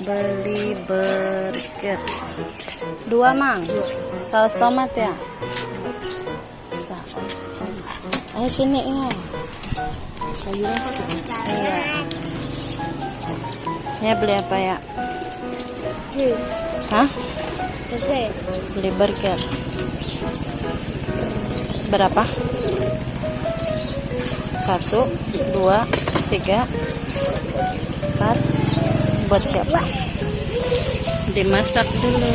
beli burger. Dua, Mang. Saus tomat ya? Saus tomat. Ayo sini ya. Iya. Ya beli apa ya? Hah? Beli burger. Berapa? 1, 2, 3, 4. Buat siapa? Dimasak dulu.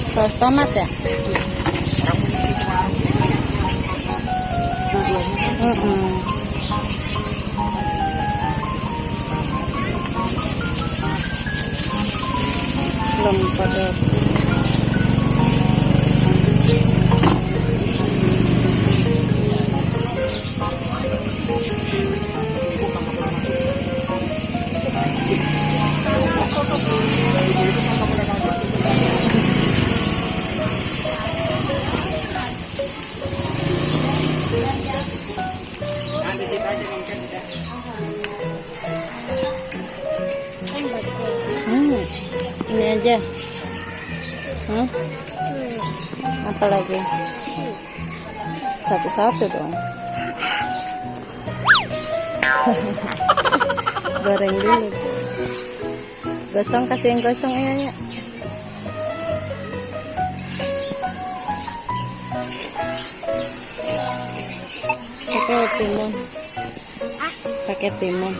Saus tomat ya? Belum pada. Ini aja. Apa lagi? Satu-satu dong. Goreng dulu. Gosong, kasih yang gosong ya. Pakai timun. Pakai timun.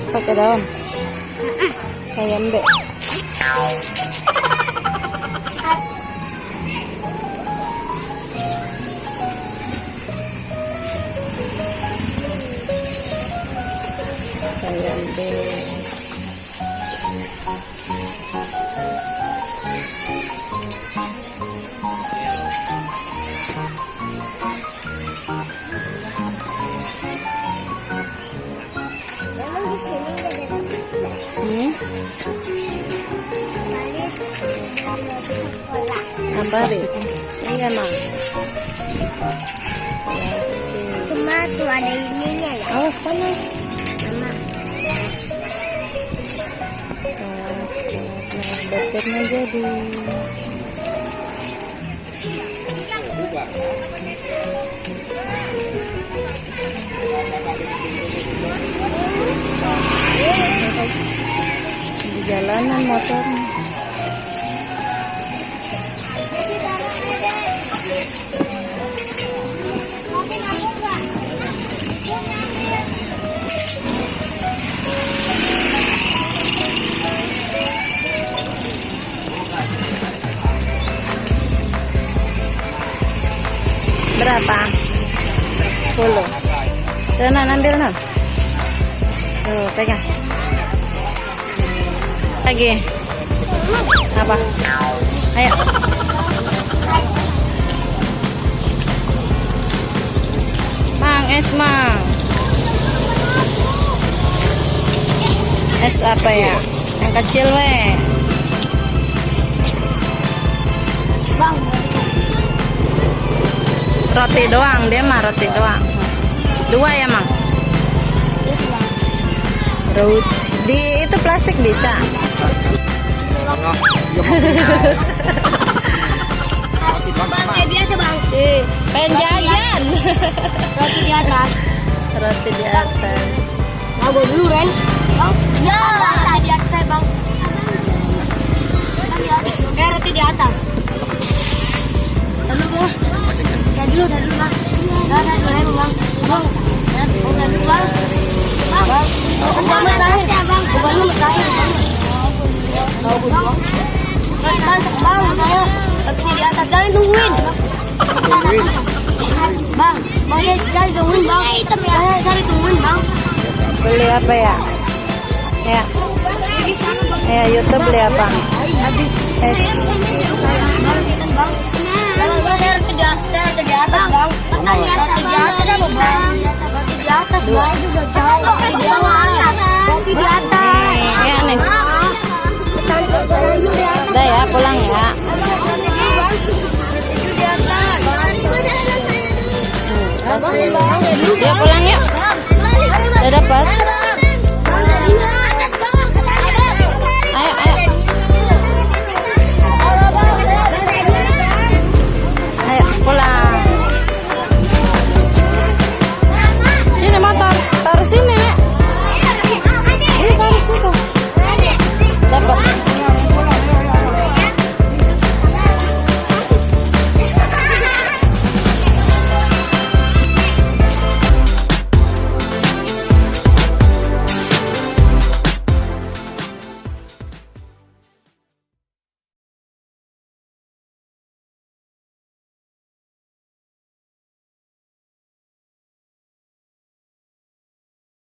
Pakai daun kayak embek. Kayak embek. Ambarin. Iya, Mang. Cuma tuh ada ininya ya. Awas panas. Sama. Burgernya jadi. Di jalanan motornya. Berapa? 10. Renan ambil, Nan. Tuh, pegang. Lagi. Apa? Ayo. Mang, es Mang. Es apa ya? Yang kecil weh. Bang. Roti doang, dia mah roti doang. 2 ya, Mang? Roti. Di itu plastik bisa. Bang, kayak biasa, Bang. Pengen jajan. Roti di atas. Roti di atas. Mau gue dulu, Ren. Bang. Ya, di atas, Bang. Roti di atas. Dulu, Bang. Dulu, Bang. Bang. Bang, saya tapi di atas jangan tungguin. Bang, mau cari tungguin bang. Saya cari tungguin bang. Beli apa ya? Ya. Ya, YouTube beli apa? Habis. Bang, saya harus di atas bang. Di atas bang. Di atas bang. Juga jauh. Di bawah. Di atas. Ya nih. Udah ya, pulang ya. Ya pulang yuk. Udah dapat.